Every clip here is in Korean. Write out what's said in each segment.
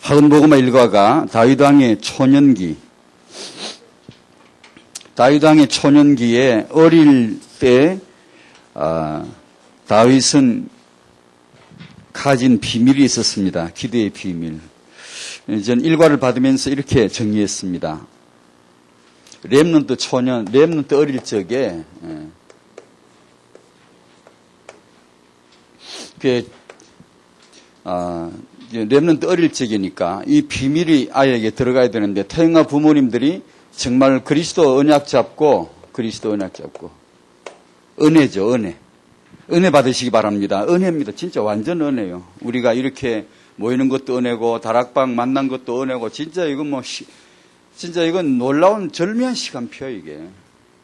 학원보고마 일과가 다윗 왕의 초년기, 다윗 왕의 초년기에 어릴 때 다윗은 가진 비밀이 있었습니다. 기도의 비밀. 저는 일과를 받으면서 이렇게 정리했습니다. 렘넌트 초년, 렘넌트 어릴 적에 렘넌트 어릴 적이니까 이 비밀이 아이에게 들어가야 되는데 태영아 부모님들이 정말 그리스도 언약 잡고 은혜죠, 은혜. 은혜 받으시기 바랍니다. 은혜입니다. 진짜 완전 은혜요. 우리가 이렇게 모이는 것도 은혜고 다락방 만난 것도 은혜고 진짜 이건 진짜 이건 놀라운 절묘한 시간표 이게.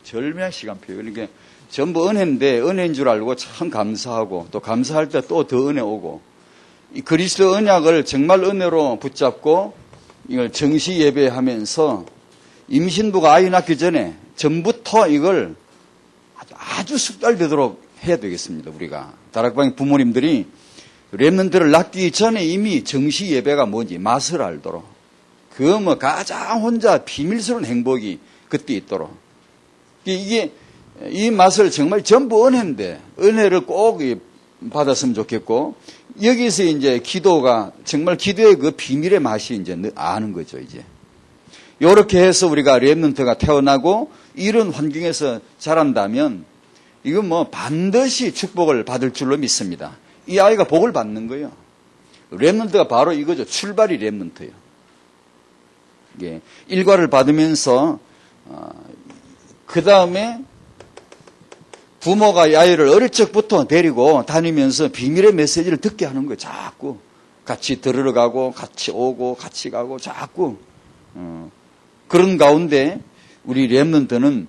절묘한 시간표. 그러니까 전부 은혜인데 은혜인 줄 알고 참 감사하고 또 감사할 때 또 더 은혜 오고 이 그리스도 언약을 정말 은혜로 붙잡고 이걸 정시 예배하면서 임신부가 아이 낳기 전에 전부터 이걸 아주 숙달되도록 해야 되겠습니다. 우리가 다락방 부모님들이 렘넌트를 낳기 전에 이미 정시 예배가 뭔지 맛을 알도록 그 가장 혼자 비밀스러운 행복이 그때 있도록 이게 이 맛을 정말 전부 은혜인데 은혜를 꼭 받았으면 좋겠고 여기서 이제 기도가 정말 기도의 그 비밀의 맛이 이제 아는 거죠 이제. 요렇게 해서 우리가 렘넌트가 태어나고 이런 환경에서 자란다면 이건 반드시 축복을 받을 줄로 믿습니다. 이 아이가 복을 받는 거예요. 렘넌트가 바로 이거죠. 출발이 렘넌트예요. 예. 일과를 받으면서 그 다음에 부모가 이 아이를 어릴 적부터 데리고 다니면서 비밀의 메시지를 듣게 하는 거예요. 자꾸 같이 들으러 가고 같이 오고 같이 가고 자꾸 그런 가운데 우리 렘넌트는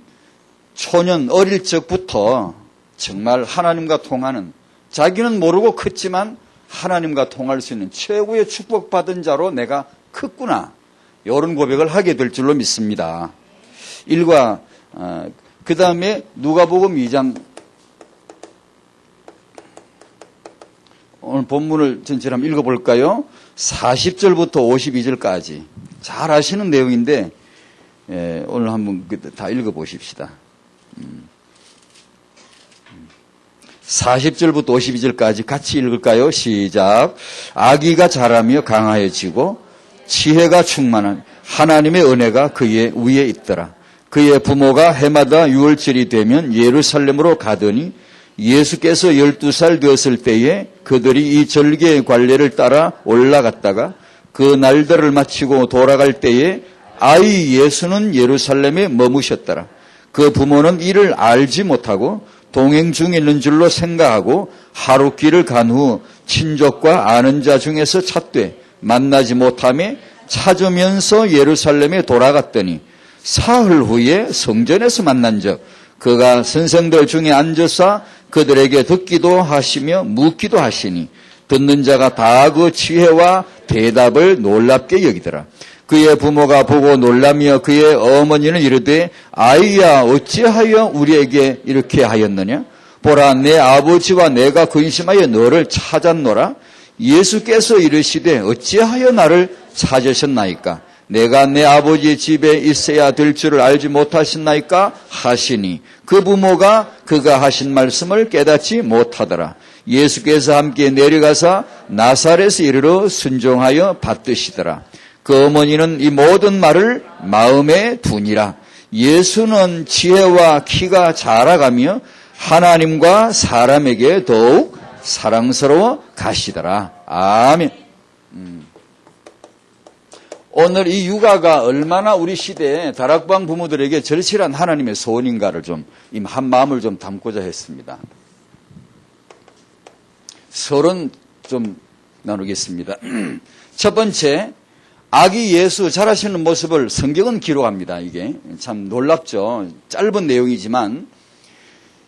초년 어릴 적부터 정말 하나님과 통하는 자기는 모르고 컸지만 하나님과 통할 수 있는 최고의 축복받은 자로 내가 컸구나. 이런 고백을 하게 될 줄로 믿습니다. 일과 그 다음에 누가복음 2장 오늘 본문을 전체를 한번 읽어볼까요? 40절부터 52절까지 잘 아시는 내용인데 오늘 한번 다 읽어보십시다. 40절부터 52절까지 같이 읽을까요? 시작. 아기가 자라며 강하여지고 지혜가 충만한 하나님의 은혜가 그의 위에 있더라. 그의 부모가 해마다 6월절이 되면 예루살렘으로 가더니 예수께서 12살 되었을 때에 그들이 이 절기의 관례를 따라 올라갔다가 그 날들을 마치고 돌아갈 때에 아이 예수는 예루살렘에 머무셨더라. 그 부모는 이를 알지 못하고 동행 중에 있는 줄로 생각하고 하루 길을 간 후 친족과 아는 자 중에서 찾되 만나지 못하며 찾으면서 예루살렘에 돌아갔더니 사흘 후에 성전에서 만난 적 그가 선생들 중에 앉아서 그들에게 듣기도 하시며 묻기도 하시니 듣는 자가 다 그 지혜와 대답을 놀랍게 여기더라. 그의 부모가 보고 놀라며 그의 어머니는 이르되 아이야 어찌하여 우리에게 이렇게 하였느냐? 보라 내 아버지와 내가 근심하여 너를 찾았노라. 예수께서 이르시되 어찌하여 나를 찾으셨나이까? 내가 내 아버지 집에 있어야 될 줄을 알지 못하셨나이까? 하시니 그 부모가 그가 하신 말씀을 깨닫지 못하더라. 예수께서 함께 내려가사 나사렛에 이르러 순종하여 받드시더라. 그 어머니는 이 모든 말을 마음에 두니라. 예수는 지혜와 키가 자라가며 하나님과 사람에게 더욱 사랑스러워 가시더라. 아멘. 오늘 이 육아가 얼마나 우리 시대에 다락방 부모들에게 절실한 하나님의 소원인가를 한 마음을 좀 담고자 했습니다. 서론 좀 나누겠습니다. 첫 번째, 아기 예수 자라시는 모습을 성경은 기록합니다. 이게 참 놀랍죠. 짧은 내용이지만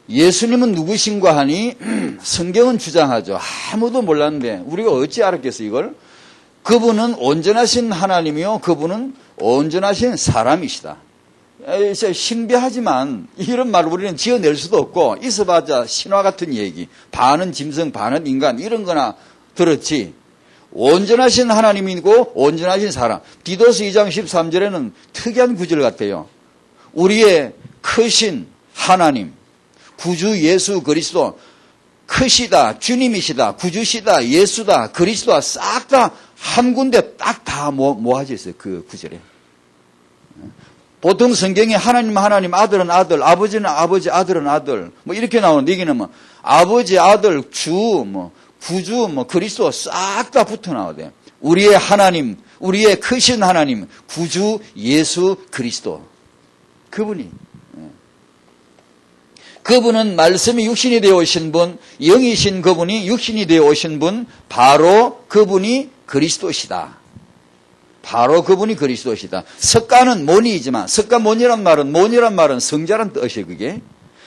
예수님은 누구신가 하니 성경은 주장하죠. 아무도 몰랐는데 우리가 어찌 알았겠어 이걸? 그분은 온전하신 하나님이요 그분은 온전하신 사람이시다. 신비하지만 이런 말을 우리는 지어낼 수도 없고 있어봤자 신화 같은 얘기, 반은 짐승 반은 인간 이런 거나 들었지 온전하신 하나님이고 온전하신 사람. 디도스 2장 13절에는 특이한 구절 같아요. 우리의 크신 하나님, 구주 예수 그리스도, 크시다, 주님이시다, 구주시다, 예수다, 그리스도다, 싹 다 한 군데 딱 다 모아져 있어요. 그 구절에. 보통 성경에 하나님, 아들은 아들, 아버지는 아버지, 아들은 아들, 뭐 이렇게 나오는데 여기는 뭐 아버지, 아들, 주, 뭐 구주, 뭐 그리스도 싹 다 붙어 나오대. 우리의 하나님, 우리의 크신 하나님, 구주 예수 그리스도. 그분은 말씀이 육신이 되어 오신 분, 영이신 그분이 육신이 되어 오신 분, 바로 그분이 그리스도시다. 바로 그분이 그리스도시다. 석가는 모니이지만, 석가모니란 말은 성자란 뜻이에요, 그게.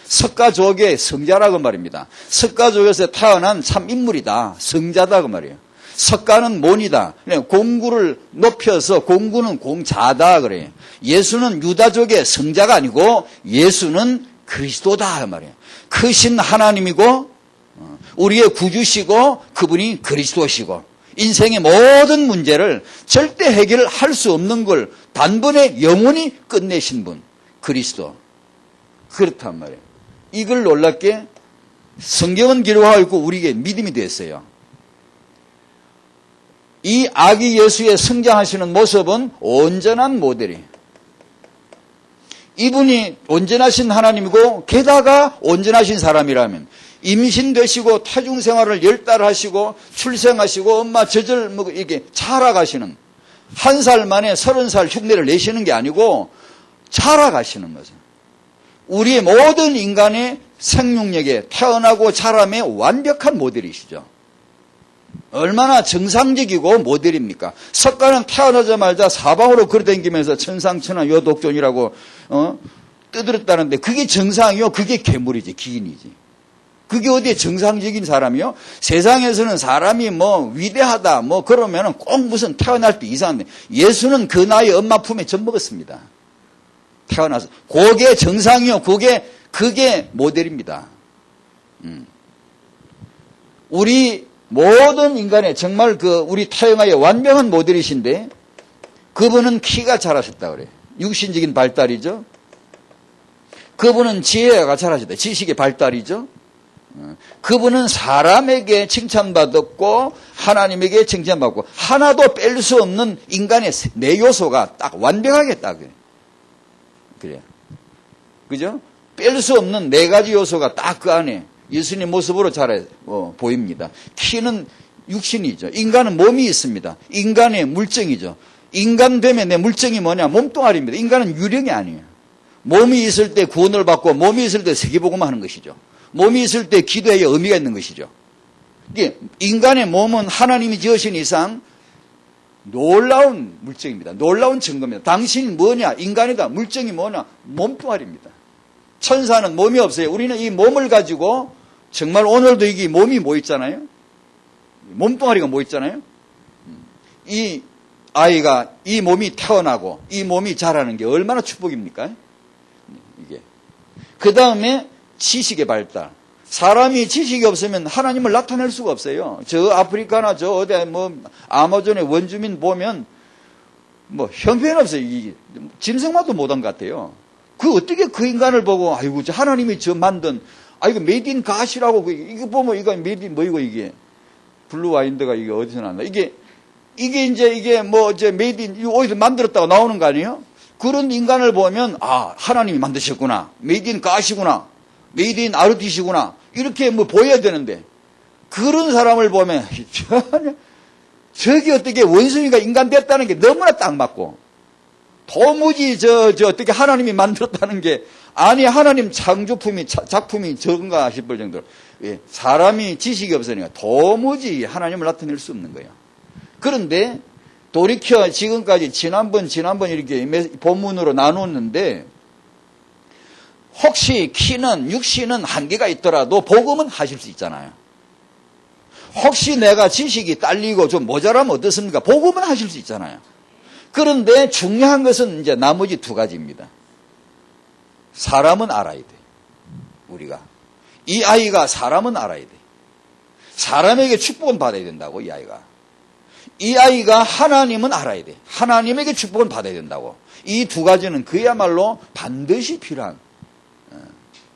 석가족의 성자라고 말입니다. 석가족에서 태어난 참 인물이다. 성자다, 그 말이에요. 석가는 모니다. 공구를 높여서 공구는 공자다, 그래요. 예수는 유다족의 성자가 아니고 예수는 그리스도다, 그 말이에요. 크신 하나님이고, 우리의 구주시고, 그분이 그리스도시고, 인생의 모든 문제를 절대 해결을 할 수 없는 걸 단번에 영원히 끝내신 분, 그리스도. 그렇단 말이에요. 이걸 놀랍게 성경은 기록하고 있고 우리에게 믿음이 됐어요. 이 아기 예수의 성장하시는 모습은 온전한 모델이에요. 이분이 온전하신 하나님이고 게다가 온전하신 사람이라면 임신되시고 타중생활을 10달 하시고 출생하시고 엄마 젖을 먹고 이렇게 자라가시는, 1살 만에 30살 흉내를 내시는 게 아니고 자라가시는 거죠. 우리의 모든 인간의 생육력에 태어나고 자람의 완벽한 모델이시죠. 얼마나 정상적이고 모델입니까? 석가는 태어나자마자 사방으로 걸어다니면서 천상천하 요독존이라고 떠들었다는데 그게 정상이요? 그게 괴물이지, 기인이지. 그게 어디에 정상적인 사람이요? 세상에서는 사람이 뭐 위대하다 뭐 그러면은 꼭 무슨 태어날 때 이상한데 예수는 그 나이 엄마 품에 젖먹었습니다. 태어나서. 그게 정상이요. 그게 모델입니다. 우리 모든 인간의 정말 우리 타영아의 완벽한 모델이신데 그분은 키가 자라셨다 그래요. 육신적인 발달이죠. 그분은 지혜가 자라셨다. 지식의 발달이죠. 그분은 사람에게 칭찬받았고 하나님에게 칭찬받고 하나도 뺄 수 없는 인간의 네 요소가 딱 완벽하게 딱 그래요. 그죠? 뺄 수 없는 네 가지 요소가 딱 그 안에 예수님 모습으로 잘 보입니다. 키는 육신이죠. 인간은 몸이 있습니다. 인간의 물정이죠. 인간 되면 내 물정이 뭐냐? 몸뚱아리입니다. 인간은 유령이 아니에요. 몸이 있을 때 구원을 받고 몸이 있을 때 세계복음을 하는 것이죠. 몸이 있을 때 기도에 의미가 있는 것이죠. 인간의 몸은 하나님이 지으신 이상 놀라운 물정입니다. 놀라운 증거입니다. 당신이 뭐냐? 인간이다. 물정이 뭐냐? 몸뚱아리입니다. 천사는 몸이 없어요. 우리는 이 몸을 가지고 정말 오늘도 이게 몸이 뭐 있잖아요. 몸뚱아리가 뭐 있잖아요. 이 아이가 이 몸이 태어나고 이 몸이 자라는 게 얼마나 축복입니까? 이게. 그 다음에 지식의 발달. 사람이 지식이 없으면 하나님을 나타낼 수가 없어요. 저 아프리카나 저 어디 뭐 아마존의 원주민 보면 뭐 형편없어요. 이게 짐승만도 못한 것 같아요. 어떻게 그 인간을 보고 아이고 저 하나님이 저 만든 이거 메이드 인 갓이라고 이거 보면 이거 메이드 인 뭐이고 이게 블루 와인드가 이게 어디서 나왔나 이게 이제 뭐 이제 메이드 인 이거 어디서 만들었다고 나오는 거 아니에요? 그런 인간을 보면 하나님이 만드셨구나. 메이드 인 갓이구나. 메이드 인 아르티시구나. 이렇게 뭐 보여야 되는데 그런 사람을 보면 저기 어떻게 원숭이가 인간 됐다는 게 너무나 딱 맞고 도무지 저 어떻게 하나님이 만들었다는 게 아니 하나님 창조품이 작품이 적은가 싶을 정도로 사람이 지식이 없으니까 도무지 하나님을 나타낼 수 없는 거예요. 그런데 돌이켜 지금까지 지난번 이렇게 본문으로 나눴는데 혹시 키는 육신은 한계가 있더라도 복음은 하실 수 있잖아요. 혹시 내가 지식이 딸리고 좀 모자라면 어떻습니까? 복음은 하실 수 있잖아요. 그런데 중요한 것은 이제 나머지 두 가지입니다. 사람은 알아야 돼. 우리가. 이 아이가 사람은 알아야 돼. 사람에게 축복은 받아야 된다고, 이 아이가. 이 아이가 하나님은 알아야 돼. 하나님에게 축복은 받아야 된다고. 이 두 가지는 그야말로 반드시 필요한,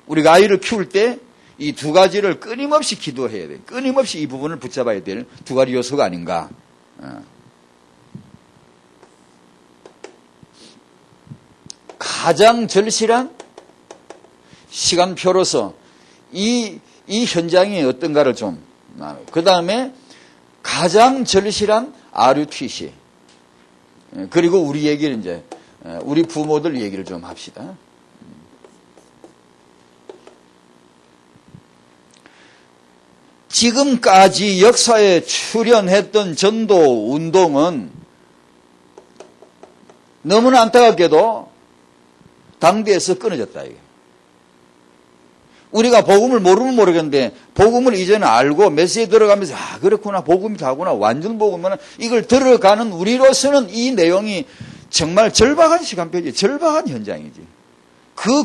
우리가 아이를 키울 때 이 두 가지를 끊임없이 기도해야 돼. 끊임없이 이 부분을 붙잡아야 될 두 가지 요소가 아닌가. 가장 절실한 시간표로서 이 현장이 어떤가를 좀, 그 다음에 가장 절실한 RUTC, 그리고 우리 얘기를 이제, 우리 부모들 얘기를 좀 합시다. 지금까지 역사에 출현했던 전도 운동은 너무나 안타깝게도 당대에서 끊어졌다, 이게. 우리가 복음을 모르면 모르겠는데, 복음을 이제는 알고 메시지에 들어가면서, 그렇구나, 복음이 다구나, 완전 복음은 이걸 들어가는 우리로서는 이 내용이 정말 절박한 시간표지, 절박한 현장이지.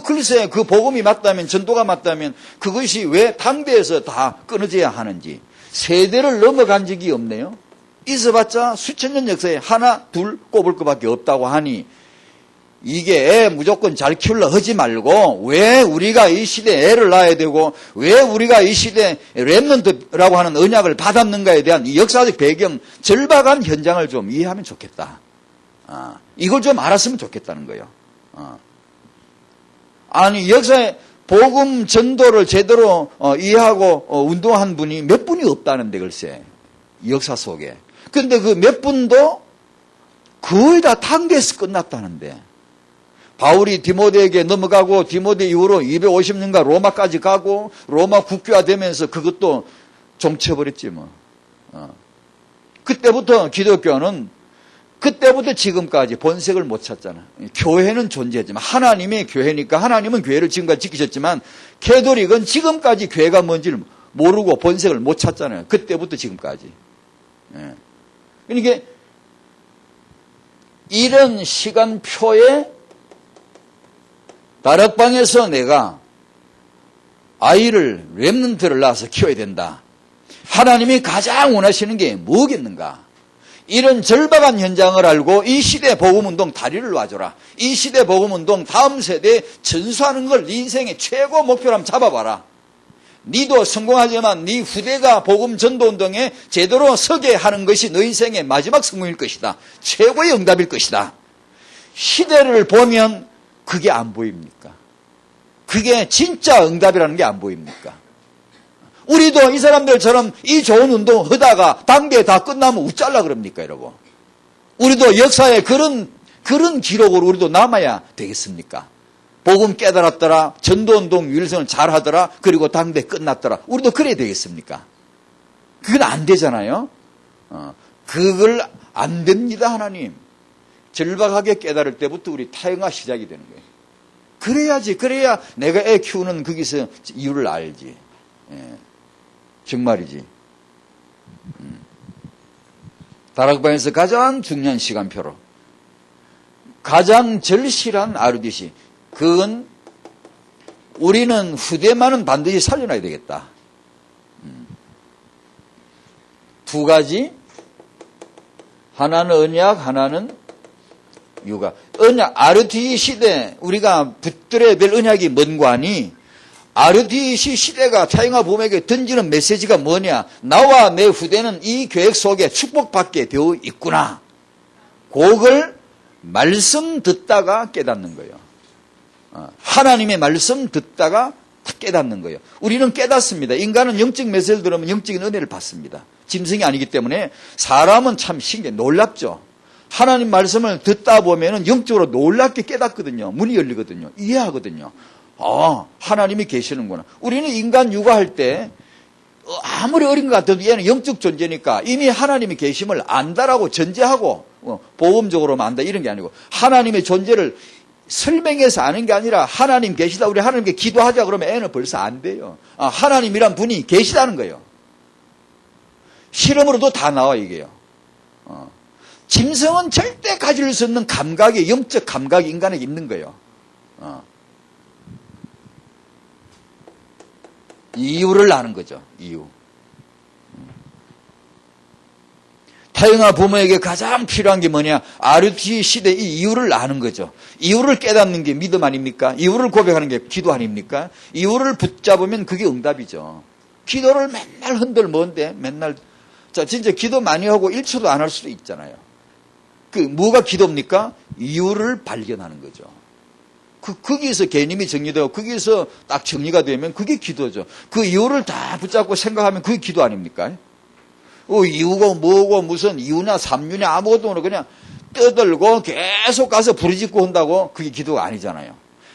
글쎄, 그 복음이 맞다면, 전도가 맞다면, 그것이 왜 당대에서 다 끊어져야 하는지, 세대를 넘어간 적이 없네요. 있어봤자 수천 년 역사에 하나, 둘 꼽을 것밖에 없다고 하니, 이게 애 무조건 잘 키우려 하지 말고, 왜 우리가 이 시대에 애를 낳아야 되고, 왜 우리가 이 시대에 렘넌트라고 하는 언약을 받았는가에 대한 이 역사적 배경, 절박한 현장을 좀 이해하면 좋겠다. 이걸 좀 알았으면 좋겠다는 거예요. 아니, 역사에 복음 전도를 제대로 이해하고 운동한 분이 몇 분이 없다는데, 글쎄. 역사 속에. 근데 그 몇 분도 거의 다 당대에서 끝났다는데. 바울이 디모데에게 넘어가고 디모데 이후로 250년간 로마까지 가고 로마 국교화되면서 그것도 종쳐버렸지 뭐. 그때부터 기독교는 그때부터 지금까지 본색을 못 찾잖아. 교회는 존재하지만 하나님의 교회니까 하나님은 교회를 지금까지 지키셨지만 캐톨릭은 지금까지 교회가 뭔지를 모르고 본색을 못 찾잖아요. 그때부터 지금까지. 그러니까 이런 시간표에 다락방에서 내가 아이를 렘넌트를 낳아서 키워야 된다. 하나님이 가장 원하시는 게 뭐겠는가? 이런 절박한 현장을 알고 이 시대 복음운동 다리를 놔줘라. 이 시대 복음운동 다음 세대에 전수하는 걸 네 인생의 최고 목표로 한번 잡아봐라. 니도 성공하지만 네 후대가 복음 전도운동에 제대로 서게 하는 것이 너 인생의 마지막 성공일 것이다. 최고의 응답일 것이다. 시대를 보면 그게 안 보입니까? 그게 진짜 응답이라는 게 안 보입니까? 우리도 이 사람들처럼 이 좋은 운동 하다가 당대에 다 끝나면 웃잘라 그럽니까, 여러분? 우리도 역사에 그런 기록으로 우리도 남아야 되겠습니까? 복음 깨달았더라, 전도운동 유일성을 잘하더라, 그리고 당대 끝났더라. 우리도 그래야 되겠습니까? 그건 안 되잖아요. 그걸 안 됩니다, 하나님. 절박하게 깨달을 때부터 우리 타영화 시작이 되는 거예요. 그래야지, 그래야 내가 애 키우는 거기서 이유를 알지. 정말이지. 다락방에서 가장 중요한 시간표로 가장 절실한 RUTC, 그건 우리는 후대만은 반드시 살려놔야 되겠다. 두 가지, 하나는 언약, 하나는 육아. 언약, RUTC 시대 우리가 붙들어야 될 언약이 뭔 관이? RUTC 시대가 타영아 부모에게 던지는 메시지가 뭐냐? 나와 내 후대는 이 계획 속에 축복받게 되어 있구나. 그걸 말씀 듣다가 깨닫는 거예요. 하나님의 말씀 듣다가 깨닫는 거예요. 우리는 깨닫습니다. 인간은 영적 메시지를 들으면 영적인 은혜를 받습니다. 짐승이 아니기 때문에 사람은 참 신기해, 놀랍죠. 하나님 말씀을 듣다 보면은 영적으로 놀랍게 깨닫거든요. 문이 열리거든요. 이해하거든요. 하나님이 계시는구나. 우리는 인간 육아할 때 아무리 어린 것 같아도 얘는 영적 존재니까 이미 하나님이 계심을 안다라고 전제하고 보험적으로만 안다 이런 게 아니고 하나님의 존재를 설명해서 아는 게 아니라 하나님 계시다, 우리 하나님께 기도하자 그러면 애는 벌써 안 돼요. 하나님이란 분이 계시다는 거예요. 실험으로도 다 나와 이게요. 짐승은 절대 가질 수 없는 감각이, 영적 감각이 인간에게 있는 거예요. 이유를 아는 거죠. 이유. 타영아 부모에게 가장 필요한 게 뭐냐? RUTC 시대 이 이유를 아는 거죠. 이유를 깨닫는 게 믿음 아닙니까? 이유를 고백하는 게 기도 아닙니까? 이유를 붙잡으면 그게 응답이죠. 기도를 맨날 흔들면데 맨날 자 진짜 기도 많이 하고 1초도 안 할 수도 있잖아요. 뭐가 기도입니까? 이유를 발견하는 거죠. 거기서 개념이 정리되고 거기서 딱 정리가 되면 그게 기도죠. 그 이유를 다 붙잡고 생각하면 그게 기도 아닙니까? 이유가 뭐고 무슨 이유냐 삼유냐 아무것도 모르고 그냥 떠들고 계속 가서 부르짖고 한다고 그게 기도가 아니잖아요.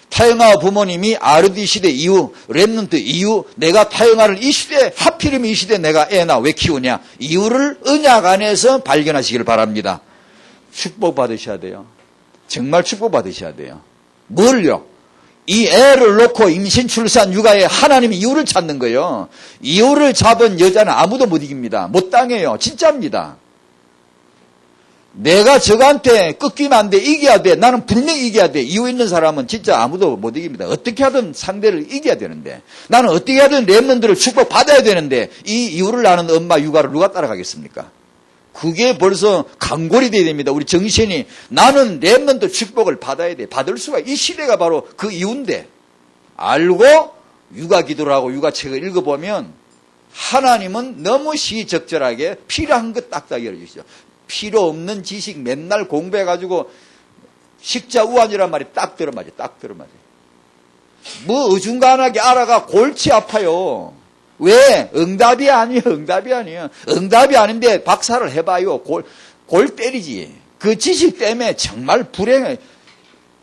타영아 부모님이 RUTC 시대 이유, 렘넌트 이유, 내가 타영아를 이 시대 하필이면 이 시대 내가 애나 왜 키우냐 이유를 언약 안에서 발견하시길 바랍니다. 축복 받으셔야 돼요. 정말 축복 받으셔야 돼요. 뭘요? 이 애를 놓고 임신, 출산, 육아에 하나님이 이유를 찾는 거예요. 이유를 잡은 여자는 아무도 못 이깁니다. 못 당해요. 진짜입니다. 내가 저한테 꺾이면 안 돼. 이겨야 돼. 나는 분명히 이겨야 돼. 이유 있는 사람은 진짜 아무도 못 이깁니다. 어떻게 하든 상대를 이겨야 되는데 나는 어떻게 하든 렘넌트를 축복받아야 되는데 이 이유를 아는 엄마 육아를 누가 따라가겠습니까? 그게 벌써 강골이 돼야 됩니다. 우리 정신이 나는 렘넌트 축복을 받아야 돼. 받을 수가 이 시대가 바로 그 이유인데 알고 육아 기도를 하고 육아책을 읽어보면 하나님은 너무 시적절하게 필요한 것 딱딱 열어주시죠. 필요 없는 지식 맨날 공부해가지고 식자우환이란 말이 딱 들어맞아요. 딱 들어맞아요. 뭐 어중간하게 알아가 골치 아파요. 왜? 응답이 아니에요. 응답이 아니에요. 응답이 아닌데 박사를 해봐요. 골 때리지. 그 지식 때문에 정말 불행해.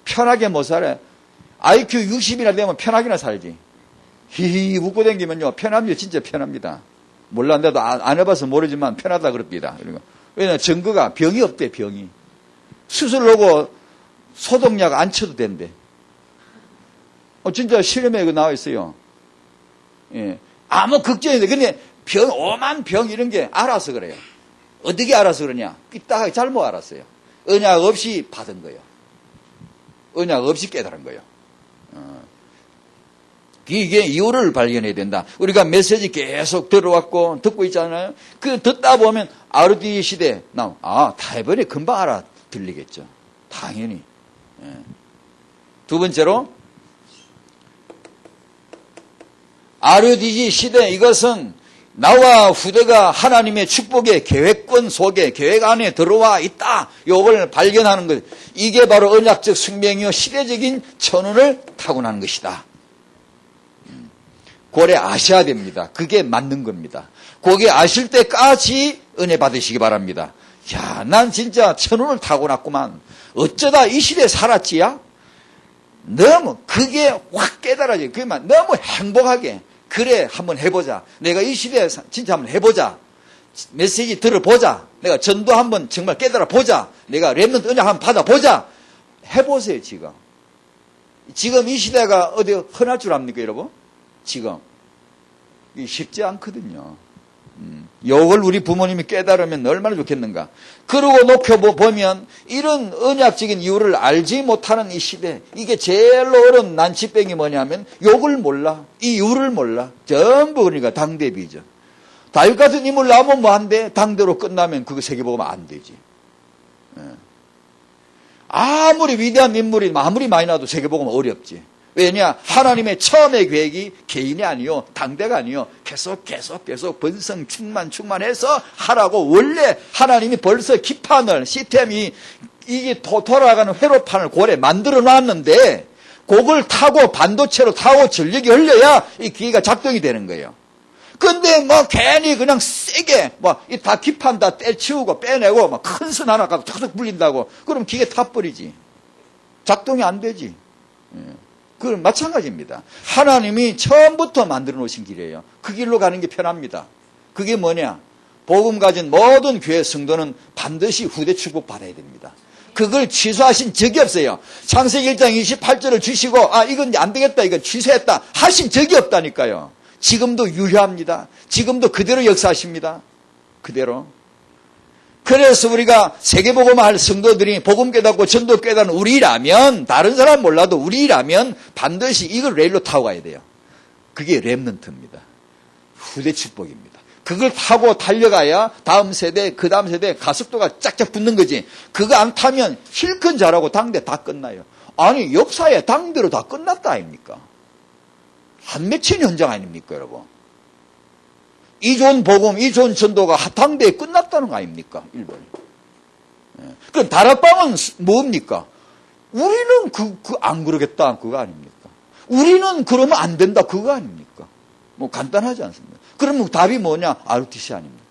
편하게 못 살아요. IQ 60이나 되면 편하게나 살지. 히히 웃고 다니면요. 편합니다. 진짜 편합니다. 몰랐는데도 안 해봐서 모르지만 편하다 그럽니다. 왜냐면 증거가 병이 없대. 병이. 수술하고 소독약 안 쳐도 된대. 진짜 실험에 이거 나와 있어요. 예. 아무 걱정이 돼. 근데 오만 병 이런 게 알아서 그래요. 어떻게 알아서 그러냐? 삐딱하게 잘못 알았어요. 언약 없이 받은 거예요. 언약 없이 깨달은 거예요. 이게 이유를 발견해야 된다. 우리가 메시지 계속 들어왔고 듣고 있잖아요. 그 듣다 보면 RUTC 시대 타이번에 금방 알아 들리겠죠. 당연히. 두 번째로 RUTC 시대 이것은 나와 후대가 하나님의 축복의 계획권 속에 계획 안에 들어와 있다. 이걸 발견하는 것. 이게 바로 언약적 숙명이요 시대적인 천운을 타고나는 것이다. 그래 아셔야 됩니다. 그게 맞는 겁니다. 그게 아실 때까지 은혜 받으시기 바랍니다. 야, 난 진짜 천운을 타고났구만. 어쩌다 이 시대에 살았지야? 너무 그게 확 깨달아져요. 그만 너무 행복하게. 그래 한번 해보자. 내가 이 시대에 진짜 한번 해보자. 메시지 들어보자. 내가 전도 한번 정말 깨달아보자. 내가 렘넌트 은약 한번 받아보자. 해보세요 지금. 지금 이 시대가 어디 흔할 줄 압니까 여러분? 지금 쉽지 않거든요. 이걸 우리 부모님이 깨달으면 얼마나 좋겠는가. 그러고 높여보면 이런 언약적인 이유를 알지 못하는 이 시대, 이게 제일로 어려운 난치병이 뭐냐면 욕을 몰라. 이 이유를 몰라. 전부 그러니까 당대비죠. 다윗 같은 인물 나오면 뭐한데 당대로 끝나면 그거 세계복음 안 되지. 아무리 위대한 인물이 아무리 많이 나도 세계복음 어렵지. 왜냐? 하나님의 처음의 계획이 개인이 아니요 당대가 아니요 계속 번성 충만해서 하라고. 원래 하나님이 벌써 기판을 시스템이 이게 돌아가는 회로판을 고래 만들어 놨는데 그걸 타고 반도체로 타고 전력이 흘려야 이 기계가 작동이 되는 거예요. 근데 뭐 괜히 그냥 세게 이 다 기판 다 떼치우고 빼내고 막 큰 선 하나 가서 툭툭 불린다고 그럼 기계 타버리지. 작동이 안 되지. 그건 마찬가지입니다. 하나님이 처음부터 만들어 놓으신 길이에요. 그 길로 가는 게 편합니다. 그게 뭐냐? 복음 가진 모든 교회 성도는 반드시 후대 축복 받아야 됩니다. 그걸 취소하신 적이 없어요. 창세기 1장 28절을 주시고 이건 안 되겠다, 이건 취소했다 하신 적이 없다니까요. 지금도 유효합니다. 지금도 그대로 역사하십니다. 그대로. 그래서 우리가 세계복음할 성도들이 복음 깨닫고 전도 깨닫는 우리라면, 다른 사람 몰라도 우리라면 반드시 이걸 레일로 타고 가야 돼요. 그게 렘넌트입니다. 후대 축복입니다. 그걸 타고 달려가야 다음 세대, 그 다음 세대 가속도가 짝짝 붙는 거지. 그거 안 타면 실컷 잘하고 당대 다 끝나요. 아니, 역사에 당대로 다 끝났다 아닙니까? 한 맺힌 현장 아닙니까, 여러분? 이 좋은 복음, 이 좋은 전도가 당대에 끝났다는 거 아닙니까, 일본이? 그럼 다락방은 뭡니까? 우리는 안 그러겠다, 그거 아닙니까? 우리는 그러면 안 된다, 그거 아닙니까? 뭐 간단하지 않습니까? 그러면 답이 뭐냐? RTC 아닙니까?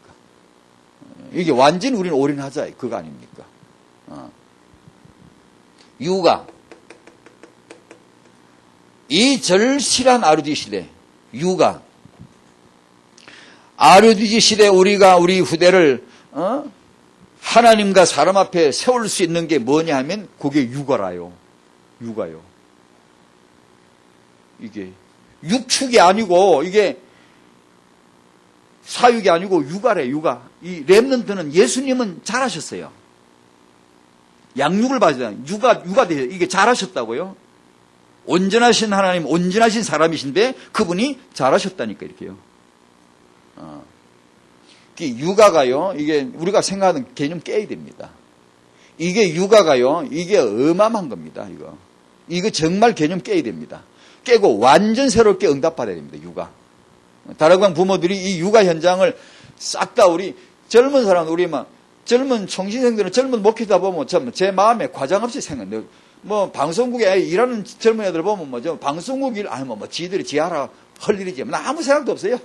이게 완전히 우리는 올인하자, 그거 아닙니까? 유가. 이 절실한 RUD 시대, 유가. RUD 시대 우리가 우리 후대를, 하나님과 사람 앞에 세울 수 있는 게 뭐냐 하면 그게 육아라요. 육아요. 이게 육축이 아니고 이게 사육이 아니고 육아래, 육아. 이 렘넌트는 예수님은 잘하셨어요. 양육을 받으잖아요. 육아 되셔. 이게 잘하셨다고요. 온전하신 하나님, 온전하신 사람이신데 그분이 잘하셨다니까 이렇게요. 육아가요, 이게 우리가 생각하는 개념 깨야 됩니다. 이게 육아가요, 이게 어마어마한 겁니다, 이거 정말 개념 깨야 됩니다. 깨고 완전 새롭게 응답받아야 됩니다, 육아. 다락방 부모들이 이 육아 현장을 싹 다 우리 젊은 사람, 우리 막 젊은 총신생들은 젊은 목회다 보면 제 마음에 과장 없이 생각해요. 뭐 방송국에 일하는 젊은 애들 보면 뭐죠, 방송국 일 아니면 뭐 지들이 지하라 할 일이지. 나 아무 생각도 없어요.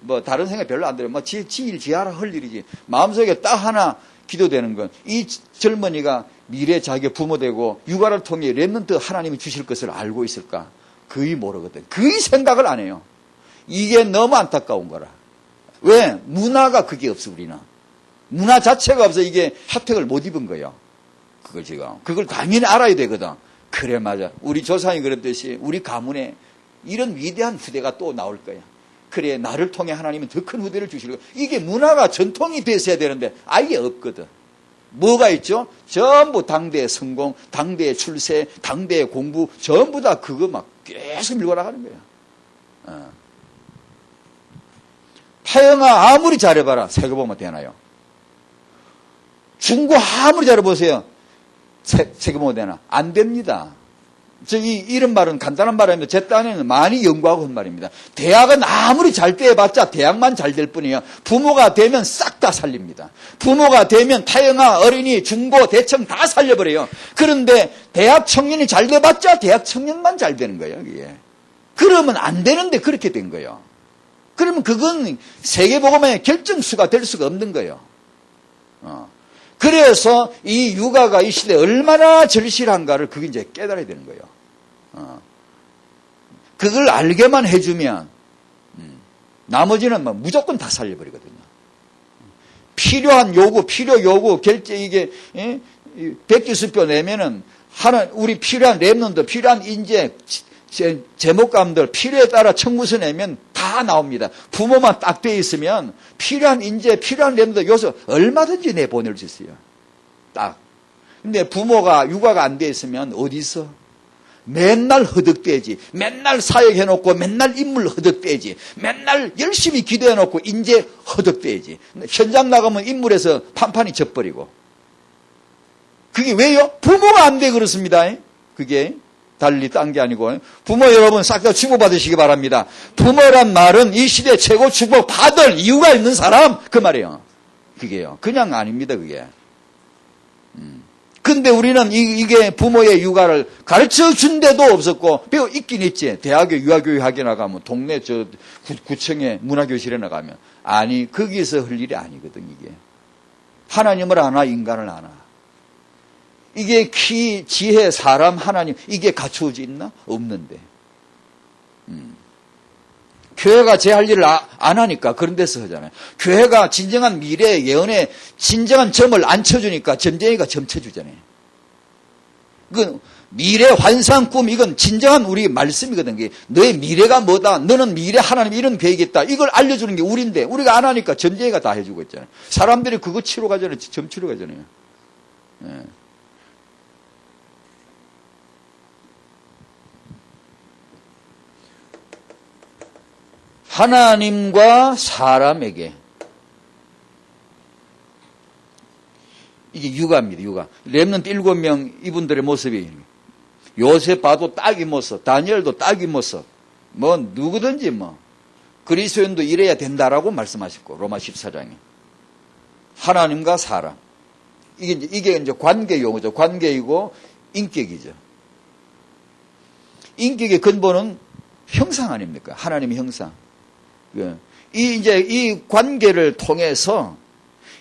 뭐 다른 생각 별로 안 들어요. 뭐 지일 지하라 할 일이지. 마음속에 딱 하나 기도되는 건 이 젊은이가 미래 자기 부모 되고 육아를 통해 렘넌트 하나님이 주실 것을 알고 있을까? 거의 모르거든. 거의 생각을 안 해요. 이게 너무 안타까운 거라. 왜? 문화가 그게 없어, 우리는. 문화 자체가 없어. 이게 혜택을 못 입은 거예요. 그걸 지금. 그걸 당연히 알아야 되거든. 그래, 맞아. 우리 조상이 그랬듯이 우리 가문에 이런 위대한 후대가 또 나올 거야. 그래, 나를 통해 하나님은 더 큰 후대를 주실 거야. 이게 문화가 전통이 됐어야 되는데 아예 없거든. 뭐가 있죠? 전부 당대의 성공, 당대의 출세, 당대의 공부, 전부 다 그거 막 계속 밀고 나가는 거야. 타영아 아무리 잘해봐라. 세계 보면 되나요? 중고 아무리 잘해보세요. 세계 보면 되나? 안 됩니다. 이런 말은 간단한 말입니다. 제 딴에는 많이 연구하고 한 말입니다. 대학은 아무리 잘 떼어봤자 대학만 잘 될 뿐이에요. 부모가 되면 싹 다 살립니다. 부모가 되면 타영아, 어린이, 중고, 대청 다 살려버려요. 그런데 대학 청년이 잘 돼봤자 대학 청년만 잘 되는 거예요. 이게. 그러면 안 되는데 그렇게 된 거예요. 그러면 그건 세계복음의 결정수가 될 수가 없는 거예요. 그래서 이 육아가 이 시대에 얼마나 절실한가를 그게 이제 깨달아야 되는 거예요. 그걸 알게만 해주면 나머지는 뭐 무조건 다 살려버리거든요. 필요한 요구, 필요 요구, 결제 이게 백지수표 내면은 우리 필요한 렘넌트, 필요한 인재, 제목감들 필요에 따라 청구서 내면 다 나옵니다. 부모만 딱 돼 있으면 필요한 인재, 필요한 렘넌트 요소 얼마든지 내보낼 수 있어요. 딱. 근데 부모가 육아가 안 돼 있으면 어디 있어? 맨날 허덕대지. 맨날 사역해놓고 맨날 인물 허덕대지. 맨날 열심히 기도해놓고 인재 허덕대지. 현장 나가면 인물에서 판판이 져버리고. 그게 왜요? 부모가 안 돼 그렇습니다. 그게 달리 딴 게 아니고 부모 여러분 싹 다 축복받으시기 바랍니다. 부모란 말은 이 시대 최고 축복 받을 이유가 있는 사람 그 말이에요. 그게요. 그냥 아닙니다. 그게. 근데 우리는 이게 부모의 육아를 가르쳐 준 데도 없었고, 배워 있긴 있지. 대학에 유아교육학에 나가면, 동네 구청에 문화교실에 나가면. 아니, 거기서 할 일이 아니거든, 이게. 하나님을 아나, 인간을 아나. 이게 지혜, 사람, 하나님, 이게 갖추어져 있나? 없는데. 교회가 제 할 일을 안 하니까 그런 데서 하잖아요. 교회가 진정한 미래 예언에 진정한 점을 안 쳐주니까 점쟁이가 점 쳐주잖아요. 이건 미래 환상 꿈 이건 진정한 우리 말씀이거든. 너의 미래가 뭐다. 너는 미래 하나님 이런 계획이 있다. 이걸 알려주는 게 우리인데 우리가 안 하니까 점쟁이가 다 해주고 있잖아요. 사람들이 그거 치러 가잖아요. 점 치러 가잖아요. 예. 하나님과 사람에게 이게 육아입니다. 육아. 렘넌트 7명 이분들의 모습이 요셉 봐도 딱이 모습, 다니엘도 딱이 모습, 뭐 누구든지 뭐 그리스도인도 이래야 된다라고 말씀하셨고 로마 14장에 하나님과 사람 이게 이제 관계 용어죠. 관계이고 인격이죠. 인격의 근본은 형상 아닙니까? 하나님의 형상. 이 관계를 통해서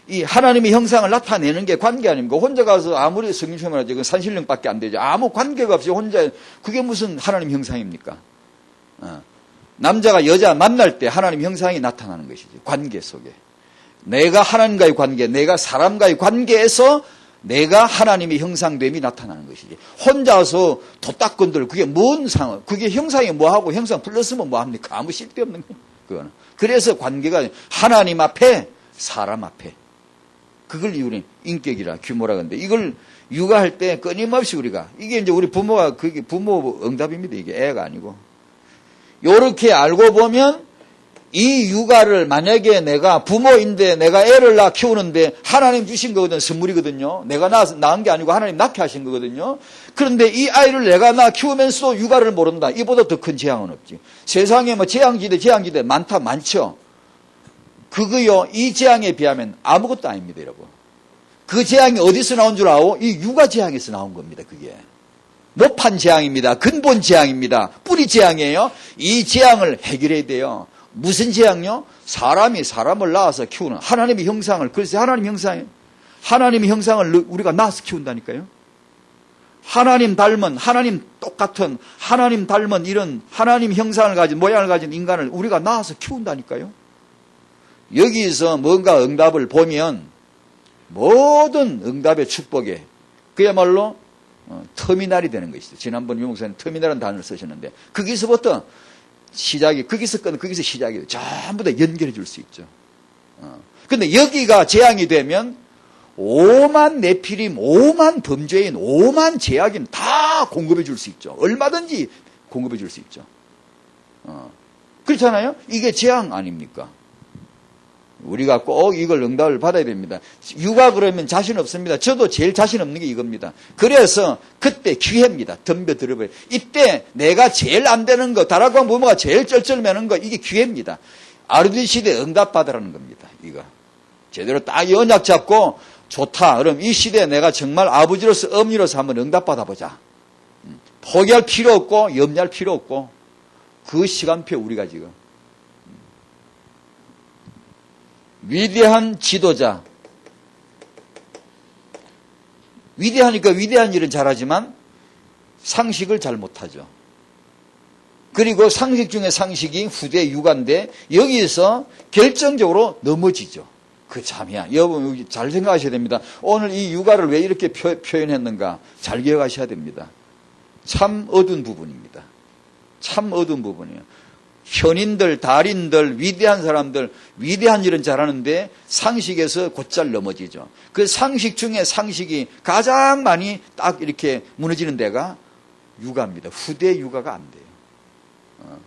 이 하나님의 형상을 나타내는 게 관계 아닙니까? 혼자 가서 아무리 성경처럼 하지 산신령밖에 안 되죠. 아무 관계가 없이 혼자 그게 무슨 하나님 형상입니까? 남자가 여자 만날 때 하나님 형상이 나타나는 것이죠. 관계 속에. 내가 하나님과의 관계, 내가 사람과의 관계에서 내가 하나님의 형상됨이 나타나는 것이지. 혼자서 도딱건들 그게 뭔 상황? 그게 형상이 뭐하고 형상 플러스면 뭐합니까? 아무 쓸데없는 거예요. 그거는. 그래서 관계가 하나님 앞에 사람 앞에 그걸 우리 인격이라 규모라 그러는데 이걸 육아할 때 끊임없이 우리가 이게 이제 우리 부모가 그게 부모 응답입니다. 이게 애가 아니고 요렇게 알고 보면 이 육아를 만약에 내가 부모인데 내가 애를 낳아 키우는데 하나님 주신 거거든 선물이거든요. 내가 낳은 게 아니고 하나님 낳게 하신 거거든요. 그런데 이 아이를 내가 낳아 키우면서도 육아를 모른다. 이보다 더 큰 재앙은 없지. 세상에 뭐 재앙지대 많죠. 그거요, 이 재앙에 비하면 아무것도 아닙니다, 여러분. 그 재앙이 어디서 나온 줄 아오? 이 육아 재앙에서 나온 겁니다, 그게. 모판 재앙입니다. 근본 재앙입니다. 뿌리 재앙이에요. 이 재앙을 해결해야 돼요. 무슨 재앙요? 사람이 사람을 낳아서 키우는 하나님의 형상을, 글쎄 하나님의 형상을 우리가 낳아서 키운다니까요. 하나님 닮은, 하나님 똑같은, 하나님 닮은 이런 하나님 형상을 가진, 모양을 가진 인간을 우리가 낳아서 키운다니까요. 여기서 뭔가 응답을 보면 모든 응답의 축복에 그야말로 터미널이 되는 것이죠. 지난번 유목사님 터미널이라는 단어를 쓰셨는데 거기서부터 시작이, 거기서 시작이에요. 전부 다 연결해 줄 수 있죠. 근데 여기가 재앙이 되면 오만 네피림, 오만 범죄인, 오만 제약인 다 공급해 줄 수 있죠. 얼마든지 공급해 줄 수 있죠. 그렇잖아요? 이게 재앙 아닙니까? 우리가 꼭 이걸 응답을 받아야 됩니다. 육아 그러면 자신 없습니다. 저도 제일 자신 없는 게 이겁니다. 그래서 그때 기회입니다. 덤벼들어버려. 이때 내가 제일 안 되는 거, 다락방 부모가 제일 쩔쩔매는 거, 이게 기회입니다. 아르디 시대에 응답 받으라는 겁니다. 이거. 제대로 딱 언약 잡고 좋다. 그럼 이 시대에 내가 정말 아버지로서 어머니로서 한번 응답 받아보자. 포기할 필요 없고 염려할 필요 없고 그 시간표 우리가 지금. 위대한 지도자. 위대하니까 위대한 일은 잘하지만 상식을 잘 못하죠. 그리고 상식 중에 상식이 후대 육아인데 여기에서 결정적으로 넘어지죠. 그 참이야. 여러분 잘 생각하셔야 됩니다. 오늘 이 육아를 왜 이렇게 표현했는가 잘 기억하셔야 됩니다. 참 어두운 부분입니다. 참 어두운 부분이에요. 현인들, 달인들, 위대한 사람들, 위대한 일은 잘하는데 상식에서 곧잘 넘어지죠. 그 상식 중에 상식이 가장 많이 딱 이렇게 무너지는 데가 육아입니다. 후대 육아가 안 돼요.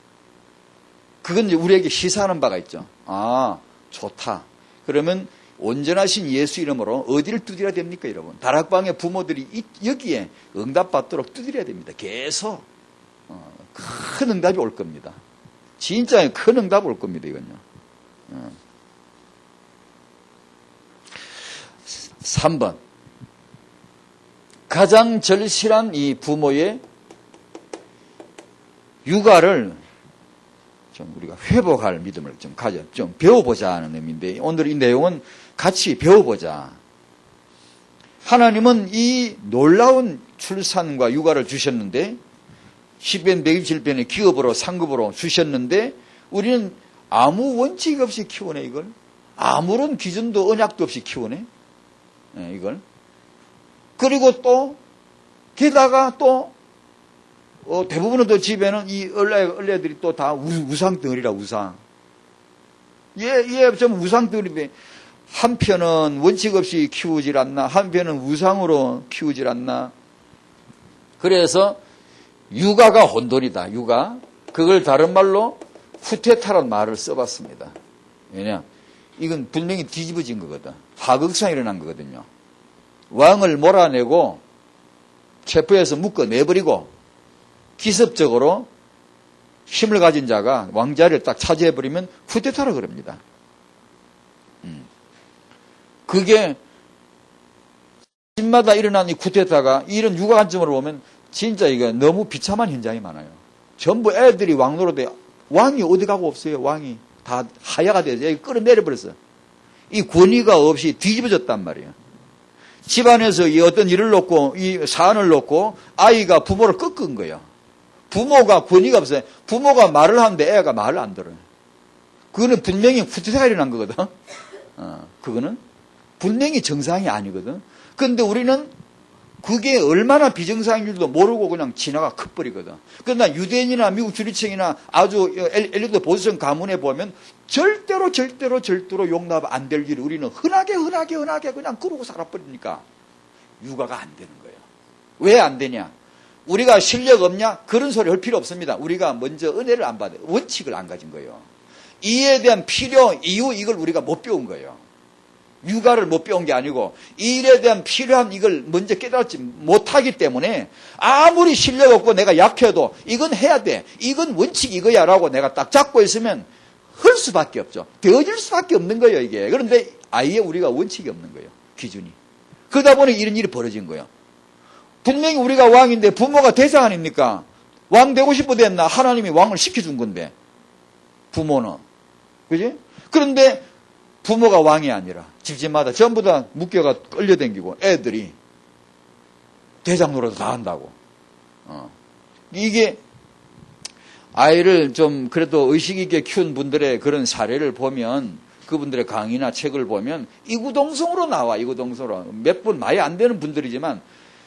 그건 이제 우리에게 시사하는 바가 있죠. 아, 좋다. 그러면 온전하신 예수 이름으로 어디를 두드려야 됩니까, 여러분? 다락방의 부모들이 여기에 응답받도록 두드려야 됩니다. 계속 큰 응답이 올 겁니다. 진짜 큰 응답 올 겁니다, 이건요. 3번. 가장 절실한 이 부모의 육아를 좀 우리가 회복할 믿음을 좀 배워보자 하는 의미인데 오늘 이 내용은 같이 배워보자. 하나님은 이 놀라운 출산과 육아를 주셨는데 시편 127편의 기업으로 상급으로 주셨는데 우리는 아무 원칙 없이 키우네 이걸. 아무런 기준도 언약도 없이 키우네 이걸. 그리고 또 게다가 또 대부분의 또 집에는 이 얼레들이 또 다 우상 덩어리라 우상. 얘 좀 우상 덩어리인데 한편은 원칙 없이 키우질 않나 한편은 우상으로 키우질 않나. 그래서 육아가 혼돈이다. 육아. 그걸 다른 말로 쿠데타라는 말을 써봤습니다. 왜냐? 이건 분명히 뒤집어진 거거든. 하극상이 일어난 거거든요. 왕을 몰아내고 체포해서 묶어내버리고 기습적으로 힘을 가진 자가 왕자리를 딱 차지해버리면 쿠데타라 그럽니다. 그게 집마다 일어난 이 쿠데타가 이런 육아 관점으로 보면 진짜 이거 너무 비참한 현장이 많아요. 전부 애들이 왕노릇에 왕이 어디 가고 없어요. 왕이 다 하야가 돼서 끌어내려버렸어요. 이 권위가 없이 뒤집어졌단 말이에요. 집안에서 이 어떤 일을 놓고 이 사안을 놓고 아이가 부모를 꺾은 거예요. 부모가 권위가 없어요. 부모가 말을 하는데 애가 말을 안 들어요. 그거는 분명히 쿠데타가 일어난 거거든. 그거는 분명히 정상이 아니거든. 그런데 우리는 그게 얼마나 비정상인 줄도 모르고 그냥 지나가 커버리거든. 그러나 유대인이나 미국 주리층이나 아주 엘리트 보수층 가문에 보면 절대로 용납 안 될 일을 우리는 흔하게 그냥 그러고 살아버리니까 육아가 안 되는 거예요. 왜 안 되냐? 우리가 실력 없냐? 그런 소리 할 필요 없습니다. 우리가 먼저 은혜를 안 받아요. 원칙을 안 가진 거예요. 이에 대한 필요, 이유 이걸 우리가 못 배운 거예요. 육아를 못 배운 게 아니고 이 일에 대한 필요한 이걸 먼저 깨달지 못하기 때문에 아무리 실력 없고 내가 약해도 이건 해야 돼. 이건 원칙 이거야 라고 내가 딱 잡고 있으면 할 수밖에 없죠. 되어질 수밖에 없는 거예요 이게. 그런데 아예 우리가 원칙이 없는 거예요. 기준이. 그러다 보니 이런 일이 벌어진 거예요. 분명히 우리가 왕인데 부모가 대상 아닙니까? 왕 되고 싶어 됐나? 하나님이 왕을 시켜준 건데 부모는. 그지? 그런데 부모가 왕이 아니라 집집마다 전부 다 묶여가 끌려다니고 애들이 대장 노릇 다 한다고. 이게 아이를 좀 그래도 의식 있게 키운 분들의 그런 사례를 보면 그분들의 강의나 책을 보면 이구동성으로 나와. 이구동성으로. 몇 분 많이 안 되는 분들이지만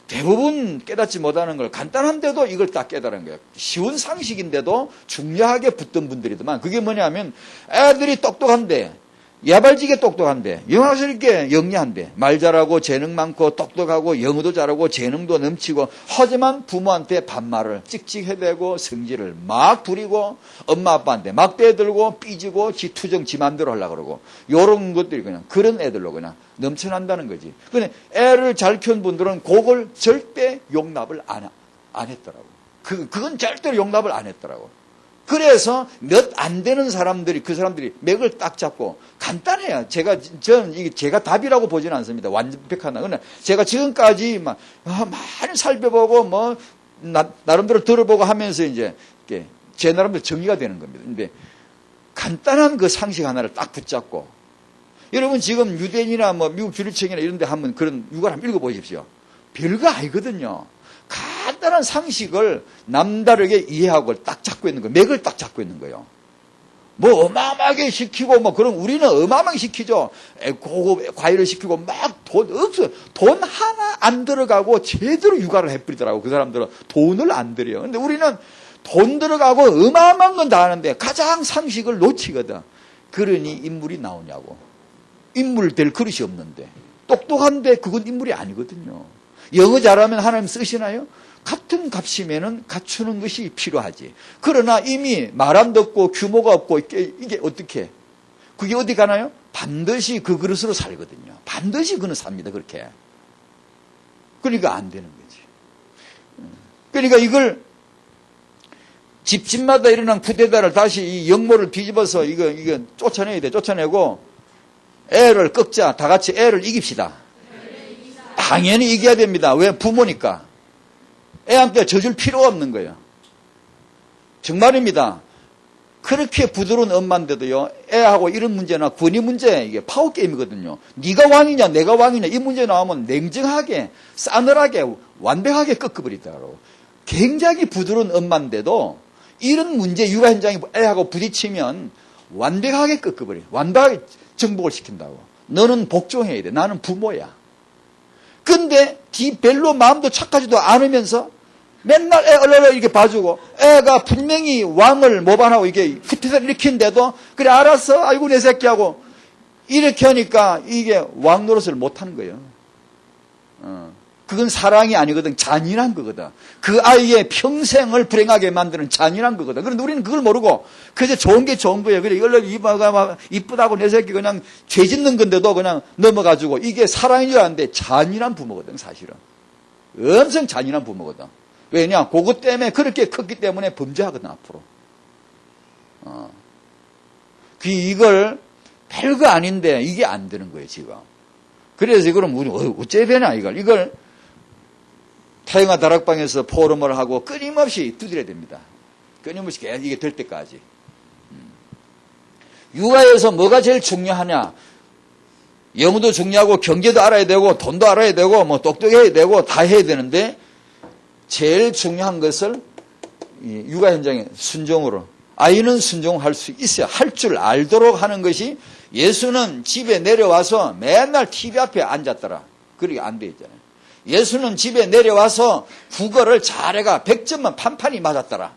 대부분 깨닫지 못하는 걸 간단한데도 이걸 딱 깨달은 거예요. 쉬운 상식인데도 중요하게 붙던 분들이더만 그게 뭐냐면 애들이 똑똑한데 야발지게 똑똑한데 영화스럽게 영리한데 말 잘하고 재능 많고 똑똑하고 영어도 잘하고 재능도 넘치고 하지만 부모한테 반말을 찍찍 해대고 성질을 막 부리고 엄마 아빠한테 막 빼들고 삐지고 지 투정 지 맘대로 하려고 그러고 요런 것들이 그냥 그런 애들로 그냥 넘쳐난다는 거지. 근데 애를 잘 키운 분들은 그걸 절대 용납을 안 했더라고. 그건 절대로 용납을 안 했더라고. 그래서 몇 안 되는 사람들이 그 사람들이 맥을 딱 잡고 간단해요. 저는 이게 제가 답이라고 보지는 않습니다. 완벽하나. 그러나 제가 지금까지 많이 살펴보고 나름대로 들어보고 하면서 이제 제 나름대로 정리가 되는 겁니다. 근데 간단한 그 상식 하나를 딱 붙잡고 여러분 지금 유대인이나 미국 주리층이나 이런 데 한번 그런 육아를 한번 읽어보십시오. 별거 아니거든요. 간단한 상식을 남다르게 이해하고 딱 잡고 있는 거예요. 맥을 딱 잡고 있는 거예요. 어마어마하게 시키고 그럼 우리는 어마어마하게 시키죠. 고급 과일을 시키고 막 돈 없어요. 돈 하나 안 들어가고 제대로 육아를 해버리더라고. 그 사람들은 돈을 안 들여요. 근데 우리는 돈 들어가고 어마어마한 건 다 하는데 가장 상식을 놓치거든. 그러니 인물이 나오냐고. 인물 될 그릇이 없는데. 똑똑한데 그건 인물이 아니거든요. 영어 잘하면 하나님 쓰시나요? 같은 값이면은 갖추는 것이 필요하지. 그러나 이미 말 안 듣고 규모가 없고 이게 어떻게? 그게 어디 가나요? 반드시 그 그릇으로 살거든요. 반드시 그는 삽니다. 그렇게. 그러니까 안 되는 거지. 그러니까 이걸 집집마다 일어난 쿠데타를 다시 이 역모를 뒤집어서 이거 쫓아내야 돼. 쫓아내고 애를 꺾자. 다 같이 애를 이깁시다. 당연히 이겨야 됩니다. 왜? 부모니까. 애한테 져줄 필요가 없는 거예요. 정말입니다. 그렇게 부드러운 엄마인데도요. 애하고 이런 문제나 권위 문제 이게 파워 게임이거든요. 네가 왕이냐 내가 왕이냐 이 문제 나오면 냉정하게 싸늘하게 완벽하게 꺾어버리더라고. 굉장히 부드러운 엄마인데도 이런 문제 육아 현장에 애하고 부딪히면 완벽하게 꺾어버려. 완벽하게 정복을 시킨다고. 너는 복종해야 돼. 나는 부모야. 근데 별로 마음도 착하지도 않으면서 맨날 애 얼얼 이렇게 봐주고 애가 분명히 왕을 모반하고 이게 쿠데타를 일으킨데도 그래 알았어 아이고 내 새끼하고 이렇게 하니까 이게 왕 노릇을 못하는 거예요. 그건 사랑이 아니거든. 잔인한 거거든. 그 아이의 평생을 불행하게 만드는 잔인한 거거든. 그런데 우리는 그걸 모르고 그저 좋은 게 좋은 거예요. 그래 이걸로 이봐가 막 이쁘다고 내 새끼 그냥 죄 짓는 건데도 그냥 넘어가지고 이게 사랑인 줄 아는데 잔인한 부모거든 사실은. 엄청 잔인한 부모거든. 왜냐? 그것 때문에 그렇게 컸기 때문에 범죄하거든 앞으로. 이걸 별거 아닌데 이게 안 되는 거예요 지금. 그래서 그럼 우리 어째 되나 이걸 태영아 다락방에서 포럼을 하고 끊임없이 두드려야 됩니다. 끊임없이 계속 이게 될 때까지. 육아에서 뭐가 제일 중요하냐? 영어도 중요하고 경제도 알아야 되고 돈도 알아야 되고 뭐 똑똑해야 되고 다 해야 되는데 제일 중요한 것을 육아 현장에 순종으로 아이는 순종할 수 있어야 할 줄 알도록 하는 것이 예수는 집에 내려와서 맨날 TV 앞에 앉았더라. 그렇게 안 돼 있잖아요. 예수는 집에 내려와서 국어를 잘해가 100점만 판판이 맞았더라.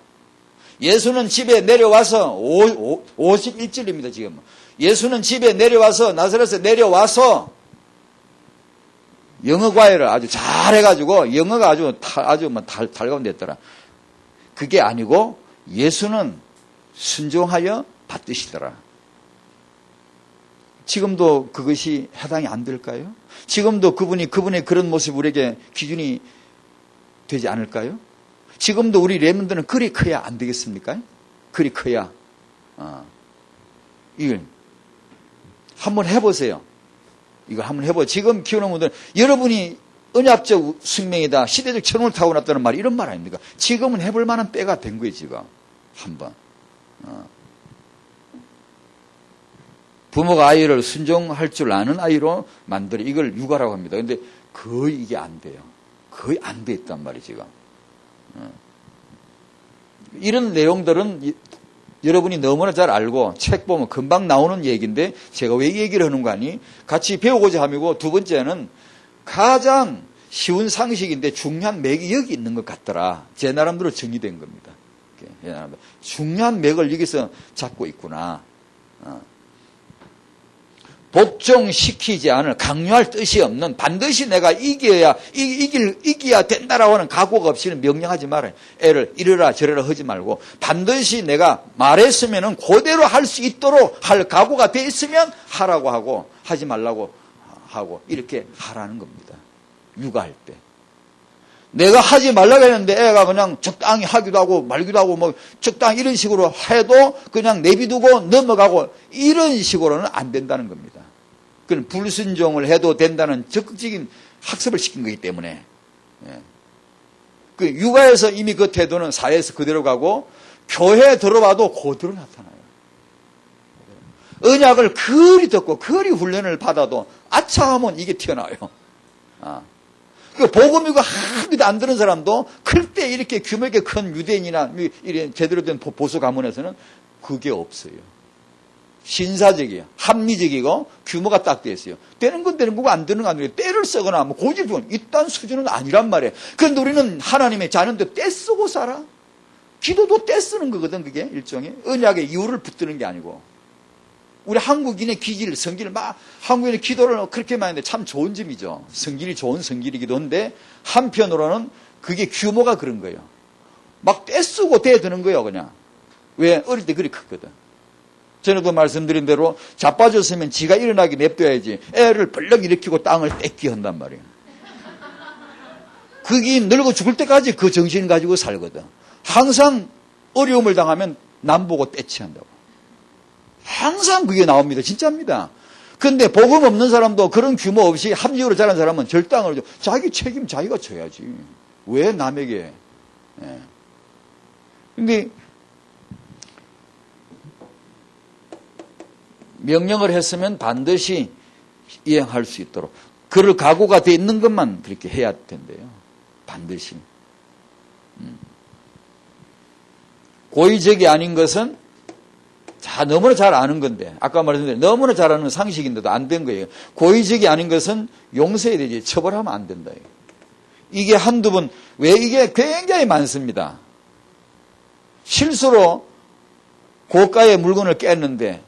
예수는 집에 내려와서 51절입니다 지금. 예수는 집에 내려와서 나사렛에 내려와서 영어 과외를 아주 잘해가지고 영어가 아주 달가운데였더라. 그게 아니고 예수는 순종하여 받으시더라. 지금도 그것이 해당이 안 될까요? 지금도 그분의 그런 모습이 우리에게 기준이 되지 않을까요? 지금도 우리 렘넌트는 그리 커야 안 되겠습니까? 그리 커야. 이걸 한번 해보세요. 이걸 한번 해보세요. 지금 키우는 분들 여러분이 언약적 숙명이다. 시대적 천운을 타고났다는 말이 이런 말 아닙니까? 지금은 해볼 만한 때가 된 거예요. 지금 한번. 부모가 아이를 순종할 줄 아는 아이로 만들어 이걸 육아라고 합니다. 그런데 거의 이게 안 돼요. 거의 안 돼 있단 말이에요. 지금. 이런 내용들은 여러분이 너무나 잘 알고 책 보면 금방 나오는 얘기인데 제가 왜 이 얘기를 하는 거 아니? 같이 배우고자 함이고 두 번째는 가장 쉬운 상식인데 중요한 맥이 여기 있는 것 같더라. 제 나름대로 정의된 겁니다. 중요한 맥을 여기서 잡고 있구나. 복종시키지 않을 강요할 뜻이 없는 반드시 내가 이겨야 된다라고 하는 각오가 없이는 명령하지 말아요. 애를 이래라 저래라 하지 말고 반드시 내가 말했으면은 그대로 할 수 있도록 할 각오가 돼 있으면 하라고 하고 하지 말라고 하고 이렇게 하라는 겁니다. 육아할 때. 내가 하지 말라고 했는데 애가 그냥 적당히 하기도 하고 말기도 하고 뭐 적당히 이런 식으로 해도 그냥 내비두고 넘어가고 이런 식으로는 안 된다는 겁니다. 그건 불순종을 해도 된다는 적극적인 학습을 시킨 거기 때문에. 그 육아에서 이미 그 태도는 사회에서 그대로 가고 교회에 들어와도 그대로 나타나요. 언약을 그리 듣고 그리 훈련을 받아도 아차 하면 이게 튀어나와요. 그 복음이고 하나도 안 들은 사람도 클 때 이렇게 규모있게 큰 유대인이나 이런 제대로 된 보수 가문에서는 그게 없어요. 신사적이에요. 합리적이고 규모가 딱 돼 있어요. 되는 건 되는 거고 안 되는 건 안 되는 거고 때를 쓰거나 뭐 고집은 이딴 수준은 아니란 말이에요. 그런데 우리는 하나님의 자녀인데 때 쓰고 살아. 기도도 때 쓰는 거거든. 그게 일종의 언약의 이유를 붙드는 게 아니고. 우리 한국인의 기질, 성질, 한국인의 기도를 그렇게 많이 하는데 참 좋은 점이죠. 성질이 좋은 성질이기도 한데, 한편으로는 그게 규모가 그런 거예요. 막 떼쓰고 대드는 거예요, 그냥. 왜? 어릴 때 그리 컸거든. 전에도 말씀드린 대로 자빠졌으면 지가 일어나게 냅둬야지. 애를 벌렁 일으키고 땅을 떼기 한단 말이에요. 그게 늙어 죽을 때까지 그 정신 가지고 살거든. 항상 어려움을 당하면 남 보고 떼치한다고. 항상 그게 나옵니다. 진짜입니다. 그런데 복음 없는 사람도 그런 규모 없이 합리적으로 자란 사람은 절대 안 그러죠. 자기 책임 자기가 져야지. 왜 남에게. 그런데 명령을 했으면 반드시 이행할 수 있도록 그럴 각오가 돼 있는 것만 그렇게 해야 된대요. 반드시. 고의적이 아닌 것은 너무나 잘 아는 건데 아까 말씀드린 너무나 잘 아는 상식인데도 안 된 거예요. 고의적이 아닌 것은 용서해야 되지 처벌하면 안 된다. 이게 한두 번 왜 이게 굉장히 많습니다. 실수로 고가의 물건을 깼는데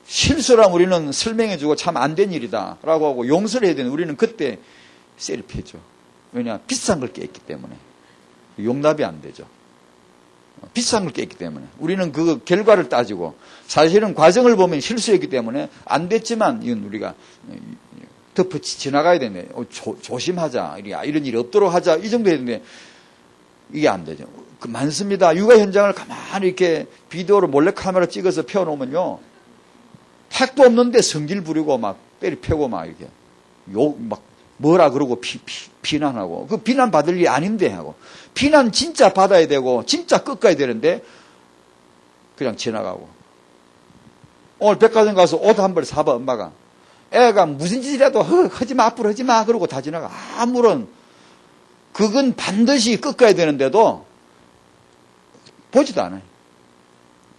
실수라면 우리는 설명해주고 참 안 된 일이다 라고 하고 용서를 해야 되는데 우리는 그때 셀피죠. 왜냐? 비싼 걸 깼기 때문에. 용납이 안 되죠. 비싼 걸 깼기 때문에. 우리는 그 결과를 따지고, 사실은 과정을 보면 실수했기 때문에 안 됐지만, 이건 우리가 덮어 지나가야 되네. 조심하자. 이런 일이 없도록 하자. 이 정도 했는데, 이게 안 되죠. 많습니다. 육아 현장을 가만히 이렇게 비디오로 몰래카메라 찍어서 펴놓으면요. 택도 없는데 성질 부리고 막 때리 패고 막 이렇게 막 뭐라 그러고 비난하고 그 비난 받을 일이 아닌데 하고 비난 진짜 받아야 되고 진짜 꺾어야 되는데 그냥 지나가고 오늘 백화점 가서 옷 한 벌 사봐 엄마가 애가 무슨 짓이라도 하지 마 앞으로 하지 마 그러고 다 지나가 아무런 그건 반드시 꺾어야 되는데도 보지도 않아요.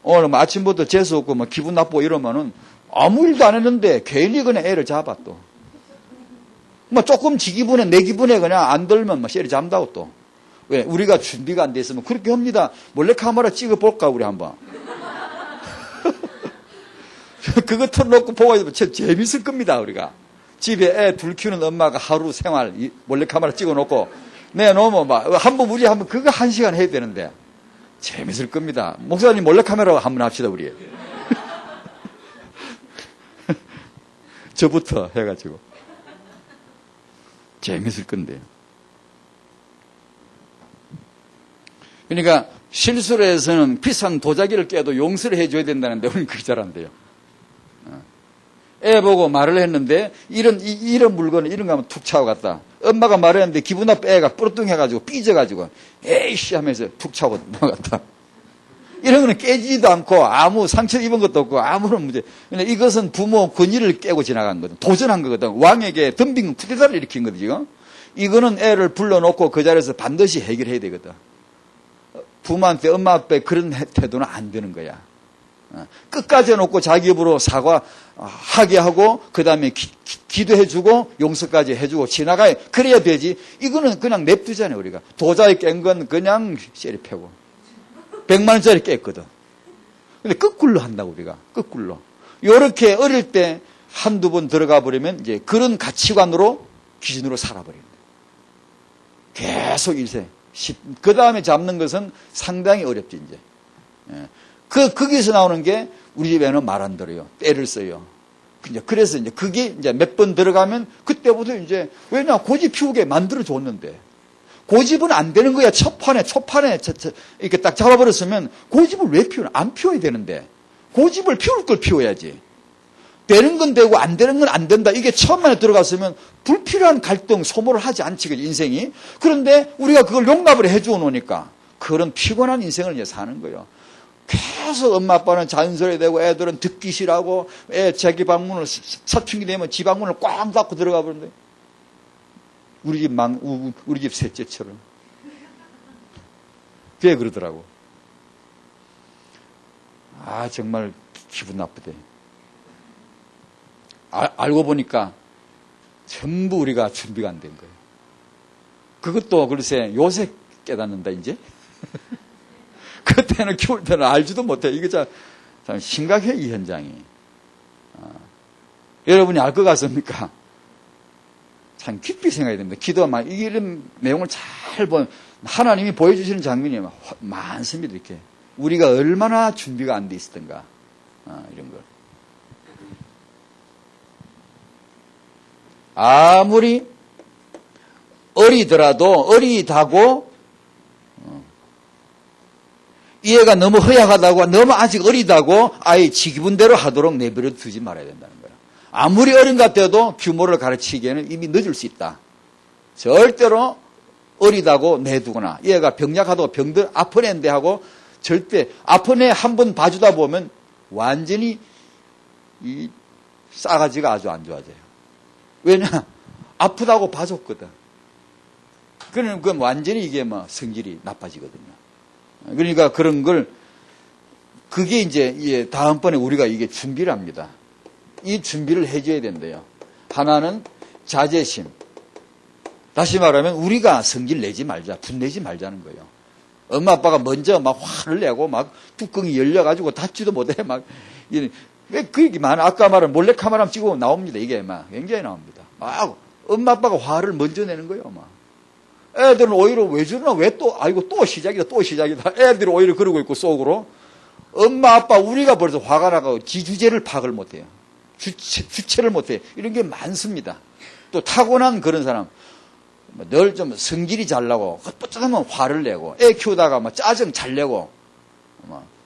오늘 뭐 아침부터 재수없고 뭐 기분 나쁘고 이러면은 아무 일도 안 했는데 괜히 그냥 애를 잡아 또. 뭐 조금 지 기분에 내 기분에 그냥 안 들면 뭐 쎄리 잠다고 또. 왜? 우리가 준비가 안 돼 있으면 그렇게 합니다. 몰래카메라 찍어볼까 우리 한번. 그거 틀어놓고 보고 있으면 재밌을 겁니다 우리가. 집에 애 둘 키우는 엄마가 하루 생활 몰래카메라 찍어놓고 내놓으면 막 한번 우리 한번 그거 1시간 해야 되는데 재밌을 겁니다. 목사님 몰래카메라 한번 합시다 우리. 저부터 해가지고 재밌을 건데요. 그러니까 실수를 해서는 비싼 도자기를 깨도 용서를 해줘야 된다는데 우리는 그게 잘 안 돼요. 애 보고 말을 했는데 이런 물건을 이런 거 하면 툭 차고 갔다. 엄마가 말했는데 기분 나빠 애가 뿔뚱해가지고 삐져가지고 에이씨 하면서 툭 차고 넘어갔다. 이런 거는 깨지지도 않고 아무 상처 입은 것도 없고 아무런 문제. 이것은 부모 권위를 깨고 지나간 거거든. 도전한 거거든. 왕에게 덤빙 쿠데타를 일으킨 거거든. 지금. 이거는 애를 불러놓고 그 자리에서 반드시 해결해야 되거든. 부모한테 엄마 아빠의 그런 태도는 안 되는 거야. 끝까지 해놓고 자기 입으로 사과하게 하고 그 다음에 기도해주고 용서까지 해주고 지나가야 그래야 되지. 이거는 그냥 냅두잖아요 우리가. 도자기 깬 건 그냥 쎄리 패고 100만 원짜리 깼거든. 근데 거꾸로 한다고 우리가. 거꾸로. 요렇게 어릴 때 한두 번 들어가 버리면 이제 그런 가치관으로 기준으로 살아버립니다. 계속 일생. 그 다음에 잡는 것은 상당히 어렵지 이제. 거기서 나오는 게 우리 집에는 말 안 들어요. 때를 써요. 그래서 이제 그게 이제 몇 번 들어가면 그때부터 이제 왜냐 고집 피우게 만들어 줬는데. 고집은 안 되는 거야. 초판에 이렇게 딱 잡아버렸으면 고집을 왜 피우나? 안 피워야 되는데. 고집을 피울 걸 피워야지. 되는 건 되고 안 되는 건 안 된다. 이게 처음에 들어갔으면 불필요한 갈등, 소모를 하지 않지, 인생이. 그런데 우리가 그걸 용납을 해주어 놓으니까 그런 피곤한 인생을 이제 사는 거예요. 계속 엄마 아빠는 잔소리 되고 애들은 듣기 싫어하고 애 자기 방문을 사춘기 되면 지 방문을 꽉 닫고 들어가 버린대. 우리 집 셋째처럼. 왜 그러더라고. 아, 정말 기분 나쁘대. 알고 보니까 전부 우리가 준비가 안 된 거예요. 그것도 글쎄 요새 깨닫는다, 이제. 그때는 키울 때는 알지도 못해. 이게 참 심각해, 이 현장이. 여러분이 알 것 같습니까? 참 깊이 생각해야 됩니다. 기도만 이런 내용을 잘 보면 하나님이 보여주시는 장면이 많습니다. 이렇게 우리가 얼마나 준비가 안 돼 있었던가 이런 걸. 아무리 어리다고 이 애가 너무 허약하다고 너무 아직 어리다고 아예 지 기분대로 하도록 내버려 두지 말아야 된다는 거예요. 아무리 어린 것 같아도 규모를 가르치기에는 이미 늦을 수 있다. 절대로 어리다고 내두거나 얘가 병약하다고 병들 아픈 애인데 하고 절대 아픈 애 한 번 봐주다 보면 완전히 이 싸가지가 아주 안 좋아져요. 왜냐? 아프다고 봐줬거든. 그건 완전히 이게 뭐 성질이 나빠지거든요. 그러니까 그런 걸 그게 이제 다음번에 우리가 이게 준비를 합니다. 이 준비를 해줘야 된대요. 하나는 자제심. 다시 말하면 우리가 성질 내지 말자, 분내지 말자는 거예요. 엄마 아빠가 먼저 막 화를 내고 막 뚜껑이 열려가지고 닫지도 못해 막 왜 그 얘기 많아? 아까 말한 몰래카메라 찍고 나옵니다. 이게 막 굉장히 나옵니다. 막 엄마 아빠가 화를 먼저 내는 거예요. 막 애들은 오히려 왜 저러나, 왜 또, 아이고, 또 시작이다, 또 시작이다. 애들이 오히려 그러고 있고, 속으로. 엄마, 아빠, 우리가 벌써 화가 나고, 주제를 파악을 못해요. 주체를 못해요. 이런 게 많습니다. 또 타고난 그런 사람. 늘 좀 성질이 잘 나고, 헛헛하면 화를 내고, 애 키우다가 막 짜증 잘 내고,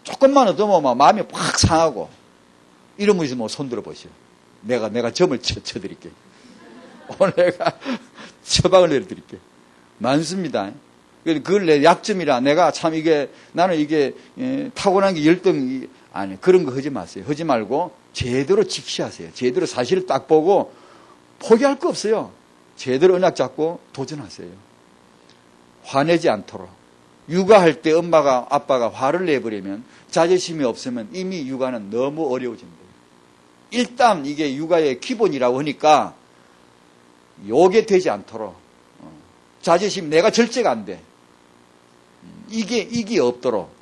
조금만 얻으면 막 마음이 확 상하고, 이런 분이 뭐 손들어 보시오. 내가 점을 쳐드릴게. 오늘 내가 처방을 내려드릴게. 많습니다. 그걸 내 약점이라 내가 참 나는 이게 타고난 게 열등, 아니, 그런 거 하지 마세요. 하지 말고 제대로 직시하세요. 제대로 사실을 딱 보고 포기할 거 없어요. 제대로 언약 잡고 도전하세요. 화내지 않도록. 육아할 때 엄마가, 아빠가 화를 내버리면 자존심이 없으면 이미 육아는 너무 어려워집니다. 일단 이게 육아의 기본이라고 하니까 요게 되지 않도록. 자존심, 내가 절제가 안 돼. 이게 없도록.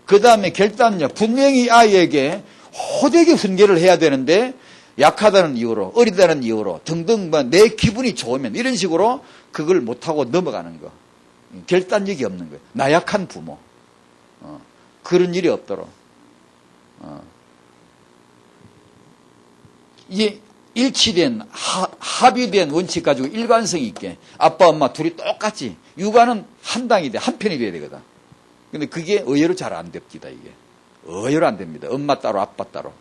그 다음에 결단력. 분명히 아이에게 호되게 훈계를 해야 되는데 약하다는 이유로, 어리다는 이유로 등등 내 기분이 좋으면 이런 식으로 그걸 못하고 넘어가는 거. 결단력이 없는 거예요. 나약한 부모. 그런 일이 없도록. 이게 일치된, 합의된 원칙 가지고 일관성 있게 아빠, 엄마 둘이 똑같이 육아는 한 당이 돼, 한 편이 돼야 되거든. 근데 그게 의외로 잘 안 됩니다, 이게. 의외로 안 됩니다. 엄마 따로, 아빠 따로.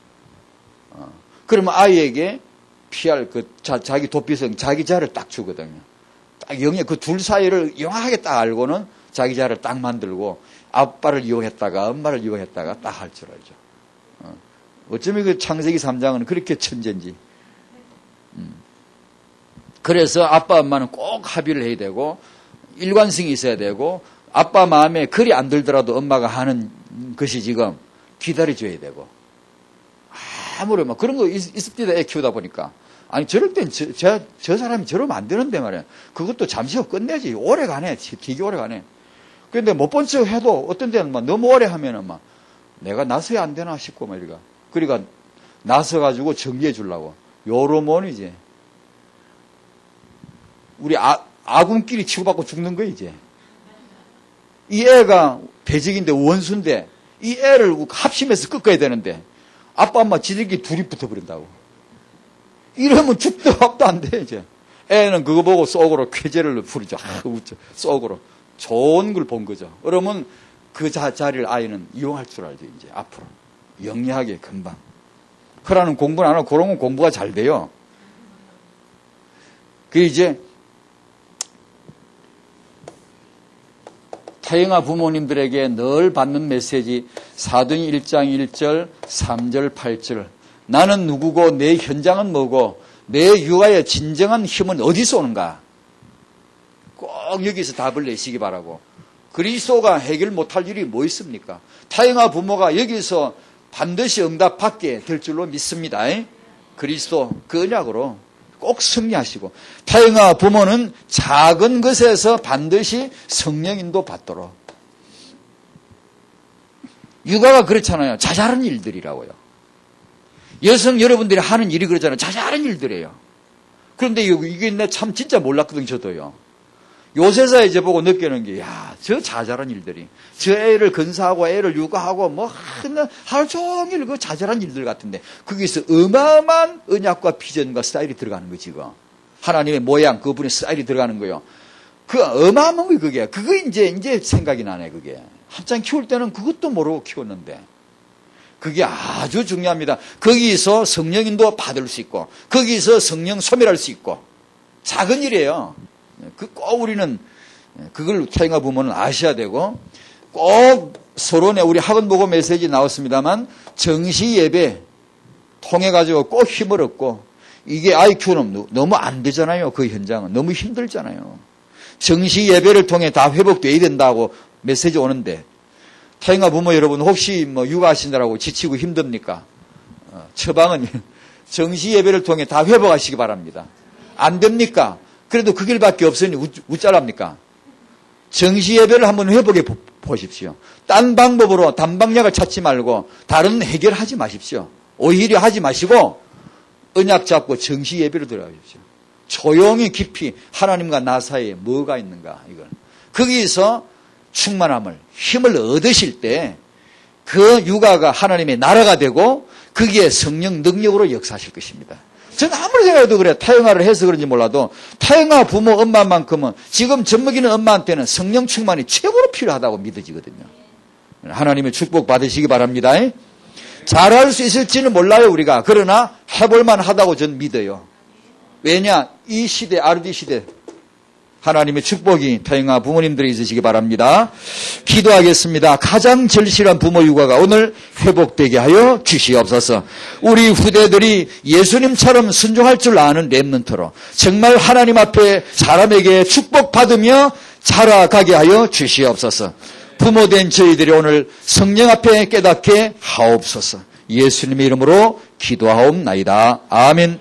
그러면 아이에게 피할 자기 도피성, 자기 자를 딱 주거든요. 딱 그 둘 사이를 영하게 딱 알고는 자기 자를 딱 만들고 아빠를 이용했다가 엄마를 이용했다가 딱 할 줄 알죠. 어쩌면 그 창세기 3장은 그렇게 천재인지. 그래서 아빠, 엄마는 꼭 합의를 해야 되고 일관성이 있어야 되고 아빠 마음에 그리 안 들더라도 엄마가 하는 것이 지금 기다려줘야 되고 아무래도 막 그런 거 있습니다. 애 키우다 보니까. 아니 저럴 땐 저 사람이 저러면 안 되는데 말이야. 그것도 잠시 후 끝내지. 오래 가네. 되게 오래 가네. 그런데 못 본 척 해도 어떤 데는 막 너무 오래 하면은 막 내가 나서야 안 되나 싶고 말이야. 그러니까 나서가지고 정리해 주려고. 요러면 이제 우리 아군끼리 치고받고 죽는 거야 이제. 이 애가 배적인데 원수인데 이 애를 합심해서 꺾어야 되는데 아빠 엄마 지들끼리 둘이 붙어버린다고. 이러면 죽도 합도 안 돼 이제. 애는 그거 보고 속으로 쾌재를 부리죠. 웃죠. 속으로 좋은 걸 본 거죠. 그러면 그 자리를 아이는 이용할 줄 알죠 이제 앞으로 영리하게 금방. 그러는 공부는 안 하고 그런 건 공부가 잘 돼요. 그 이제 타영아 부모님들에게 늘 받는 메시지 사도행 1장 1절 3절 8절 나는 누구고 내 현장은 뭐고 내 육아의 진정한 힘은 어디서 오는가 꼭 여기서 답을 내시기 바라고. 그리스도가 해결 못할 일이 뭐 있습니까? 타영아 부모가 여기서 반드시 응답받게 될 줄로 믿습니다. 그리스도 그 언약으로 꼭 승리하시고 타영아 부모는 작은 것에서 반드시 성령인도 받도록. 육아가 그렇잖아요. 자잘한 일들이라고요. 여성 여러분들이 하는 일이 그렇잖아요. 자잘한 일들이에요. 그런데 이게 내 참 진짜 몰랐거든요. 저도요. 요새서 이제 보고 느끼는 게, 저 자잘한 일들이. 저 애를 건사하고 애를 육아하고 뭐 하루 종일 그 자잘한 일들 같은데, 거기서 어마어마한 언약과 비전과 스타일이 들어가는 거지, 지금. 하나님의 모양, 그분의 스타일이 들어가는 거요. 그 어마어마한 게 그게. 그거 이제 생각이 나네, 그게. 한참 키울 때는 그것도 모르고 키웠는데. 그게 아주 중요합니다. 거기서 성령인도 받을 수 있고, 거기서 성령 소멸할 수 있고, 작은 일이에요. 꼭 우리는 그걸 타영아 부모는 아셔야 되고 꼭 서론에 우리 학원 보고 메시지 나왔습니다만 정시 예배 통해 가지고 꼭 힘을 얻고 이게 아이 키우는 너무 안 되잖아요. 그 현장은 너무 힘들잖아요. 정시 예배를 통해 다 회복돼야 된다고 메시지 오는데 타영아 부모 여러분 혹시 뭐 육아하신다라고 지치고 힘듭니까? 처방은 정시 예배를 통해 다 회복하시기 바랍니다. 안 됩니까? 그래도 그 길밖에 없으니 웃잘랍니까? 정시 예배를 한번 회복해 보십시오. 딴 방법으로 단방약을 찾지 말고 다른 해결하지 마십시오. 오히려 하지 마시고 언약 잡고 정시 예배로 들어가십시오. 조용히 깊이 하나님과 나 사이에 뭐가 있는가, 이건. 거기서 충만함을, 힘을 얻으실 때 그 육아가 하나님의 나라가 되고 거기에 성령 능력으로 역사하실 것입니다. 저는 아무리 생각해도 그래요. 타영아를 해서 그런지 몰라도 타영아 부모 엄마만큼은 지금 젖먹이는 엄마한테는 성령 충만이 최고로 필요하다고 믿어지거든요. 하나님의 축복 받으시기 바랍니다. 잘할 수 있을지는 몰라요, 우리가. 그러나 해볼만 하다고 저는 믿어요. 왜냐? 이 시대, RD 시대, 하나님의 축복이 타영아 부모님들이 있으시기 바랍니다. 기도하겠습니다. 가장 절실한 부모 육아가 오늘 회복되게 하여 주시옵소서. 우리 후대들이 예수님처럼 순종할 줄 아는 렘넌트로 정말 하나님 앞에 사람에게 축복받으며 자라가게 하여 주시옵소서. 부모된 저희들이 오늘 성령 앞에 깨닫게 하옵소서. 예수님의 이름으로 기도하옵나이다. 아멘.